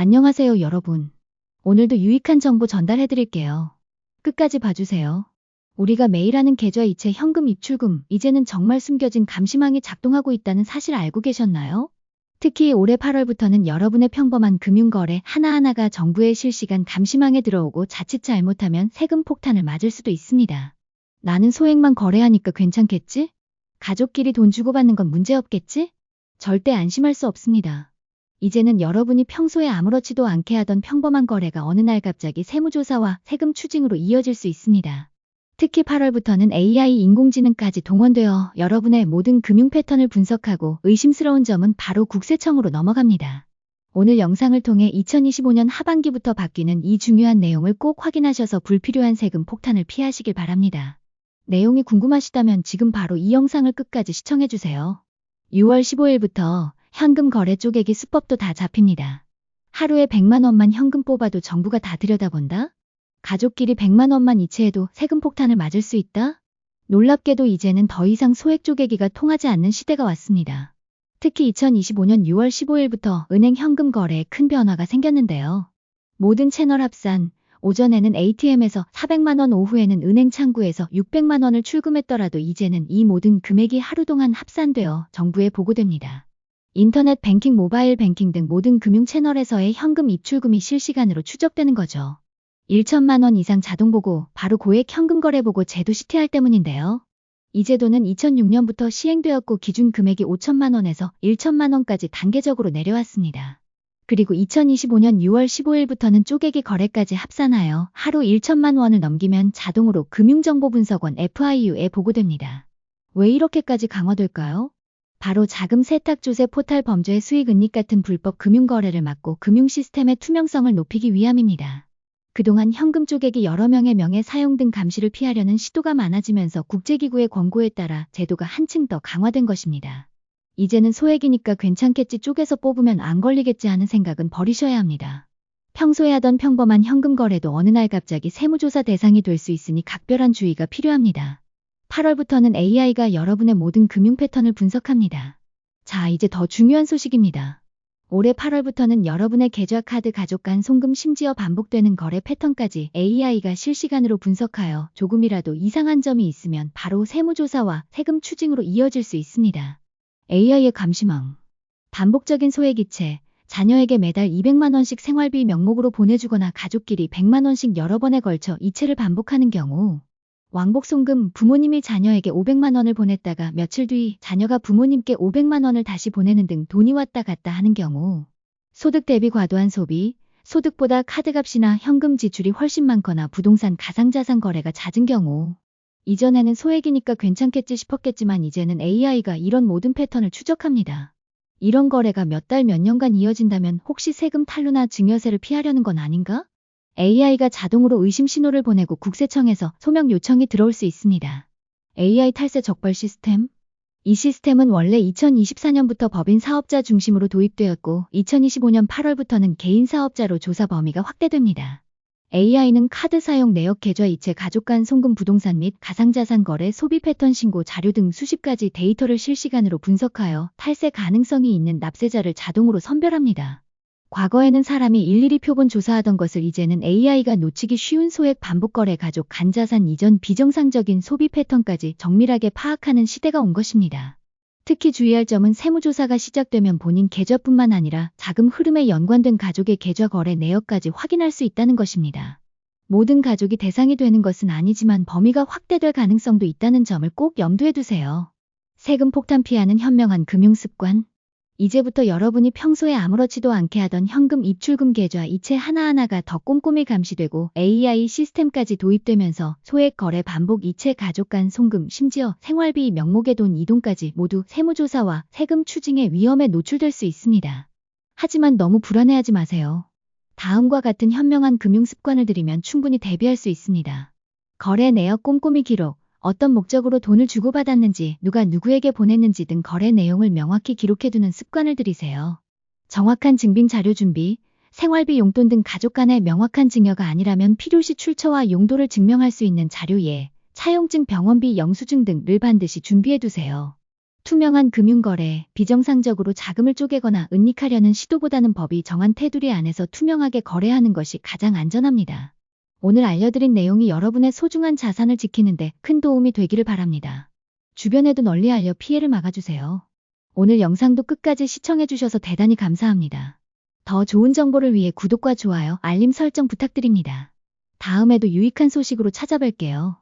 안녕하세요, 여러분. 오늘도 유익한 정보 전달해드릴게요. 끝까지 봐주세요. 우리가 매일 하는 계좌 이체 현금 입출금, 이제는 정말 숨겨진 감시망이 작동하고 있다는 사실 알고 계셨나요? 특히 올해 8월부터는 여러분의 평범한 금융거래 하나하나가 정부의 실시간 감시망에 들어오고 자칫 잘못하면 세금 폭탄을 맞을 수도 있습니다. 나는 소액만 거래하니까 괜찮겠지? 가족끼리 돈 주고받는 건 문제없겠지? 절대 안심할 수 없습니다. 이제는 여러분이 평소에 아무렇지도 않게 하던 평범한 거래가 어느 날 갑자기 세무조사와 세금 추징으로 이어질 수 있습니다. 특히 8월부터는 AI 인공지능까지 동원되어 여러분의 모든 금융 패턴을 분석하고 의심스러운 점은 바로 국세청으로 넘어갑니다. 오늘 영상을 통해 2025년 하반기부터 바뀌는 이 중요한 내용을 꼭 확인하셔서 불필요한 세금 폭탄을 피하시길 바랍니다. 내용이 궁금하시다면 지금 바로 이 영상을 끝까지 시청해주세요. 6월 15일부터 현금 거래 쪼개기 수법도 다 잡힙니다. 하루에 100만 원만 현금 뽑아도 정부가 다 들여다본다? 가족끼리 100만 원만 이체해도 세금 폭탄을 맞을 수 있다? 놀랍게도 이제는 더 이상 소액 쪼개기가 통하지 않는 시대가 왔습니다. 특히 2025년 6월 15일부터 은행 현금 거래에 큰 변화가 생겼는데요. 모든 채널 합산, 오전에는 ATM에서 400만 원, 오후에는 은행 창구에서 600만 원을 출금했더라도 이제는 이 모든 금액이 하루 동안 합산되어 정부에 보고됩니다. 인터넷 뱅킹, 모바일 뱅킹 등 모든 금융 채널에서의 현금 입출금이 실시간으로 추적되는 거죠. 1천만 원 이상 자동 보고, 바로 고액 현금 거래 보고 제도 시퇴할 때문인데요. 이 제도는 2006년부터 시행되었고 기준 금액이 5천만 원에서 1천만 원까지 단계적으로 내려왔습니다. 그리고 2025년 6월 15일부터는 쪼개기 거래까지 합산하여 하루 1천만 원을 넘기면 자동으로 금융정보분석원 FIU에 보고됩니다. 왜 이렇게까지 강화될까요? 바로 자금 세탁 조세 포탈 범죄의 수익 은닉 같은 불법 금융거래를 막고 금융 시스템의 투명성을 높이기 위함입니다. 그동안 현금 쪼개기 여러 명의 명의 사용 등 감시를 피하려는 시도가 많아지면서 국제기구의 권고에 따라 제도가 한층 더 강화된 것입니다. 이제는 소액이니까 괜찮겠지, 쪼개서 뽑으면 안 걸리겠지 하는 생각은 버리셔야 합니다. 평소에 하던 평범한 현금 거래도 어느 날 갑자기 세무조사 대상이 될 수 있으니 각별한 주의가 필요합니다. 8월부터는 AI가 여러분의 모든 금융 패턴을 분석합니다. 자, 이제 더 중요한 소식입니다. 올해 8월부터는 여러분의 계좌, 카드, 가족 간 송금, 심지어 반복되는 거래 패턴까지 AI가 실시간으로 분석하여 조금이라도 이상한 점이 있으면 바로 세무조사와 세금 추징으로 이어질 수 있습니다. AI의 감시망. 반복적인 소액 이체, 자녀에게 매달 200만 원씩 생활비 명목으로 보내주거나 가족끼리 100만 원씩 여러 번에 걸쳐 이체를 반복하는 경우, 왕복 송금, 부모님이 자녀에게 500만 원을 보냈다가 며칠 뒤 자녀가 부모님께 500만 원을 다시 보내는 등 돈이 왔다 갔다 하는 경우, 소득 대비 과도한 소비, 소득보다 카드값이나 현금 지출이 훨씬 많거나 부동산 가상자산 거래가 잦은 경우, 이전에는 소액이니까 괜찮겠지 싶었겠지만 이제는 AI가 이런 모든 패턴을 추적합니다. 이런 거래가 몇 달, 몇 년간 이어진다면 혹시 세금 탈루나 증여세를 피하려는 건 아닌가? AI가 자동으로 의심 신호를 보내고 국세청에서 소명 요청이 들어올 수 있습니다. AI 탈세 적발 시스템? 이 시스템은 원래 2024년부터 법인 사업자 중심으로 도입되었고 2025년 8월부터는 개인 사업자로 조사 범위가 확대됩니다. AI는 카드 사용 내역, 계좌 이체, 가족 간 송금, 부동산 및 가상자산 거래, 소비 패턴 신고 자료 등 수십 가지 데이터를 실시간으로 분석하여 탈세 가능성이 있는 납세자를 자동으로 선별합니다. 과거에는 사람이 일일이 표본 조사하던 것을 이제는 AI가 놓치기 쉬운 소액 반복 거래, 가족 간 자산 이전, 비정상적인 소비 패턴까지 정밀하게 파악하는 시대가 온 것입니다. 특히 주의할 점은 세무조사가 시작되면 본인 계좌뿐만 아니라 자금 흐름에 연관된 가족의 계좌, 거래 내역까지 확인할 수 있다는 것입니다. 모든 가족이 대상이 되는 것은 아니지만 범위가 확대될 가능성도 있다는 점을 꼭 염두에 두세요. 세금 폭탄 피하는 현명한 금융 습관. 이제부터 여러분이 평소에 아무렇지도 않게 하던 현금 입출금, 계좌 이체 하나하나가 더 꼼꼼히 감시되고 AI 시스템까지 도입되면서 소액 거래, 반복 이체, 가족 간 송금, 심지어 생활비 명목의 돈 이동까지 모두 세무조사와 세금 추징의 위험에 노출될 수 있습니다. 하지만 너무 불안해하지 마세요. 다음과 같은 현명한 금융 습관을 들이면 충분히 대비할 수 있습니다. 거래 내역 꼼꼼히 기록. 어떤 목적으로 돈을 주고받았는지, 누가 누구에게 보냈는지 등 거래 내용을 명확히 기록해두는 습관을 들이세요. 정확한 증빙 자료 준비, 생활비, 용돈 등 가족 간의 명확한 증여가 아니라면 필요시 출처와 용도를 증명할 수 있는 자료, 차용증, 병원비, 영수증 등을 반드시 준비해두세요. 투명한 금융거래, 비정상적으로 자금을 쪼개거나 은닉하려는 시도보다는 법이 정한 테두리 안에서 투명하게 거래하는 것이 가장 안전합니다. 오늘 알려드린 내용이 여러분의 소중한 자산을 지키는데 큰 도움이 되기를 바랍니다. 주변에도 널리 알려 피해를 막아주세요. 오늘 영상도 끝까지 시청해주셔서 대단히 감사합니다. 더 좋은 정보를 위해 구독과 좋아요, 알림 설정 부탁드립니다. 다음에도 유익한 소식으로 찾아뵐게요.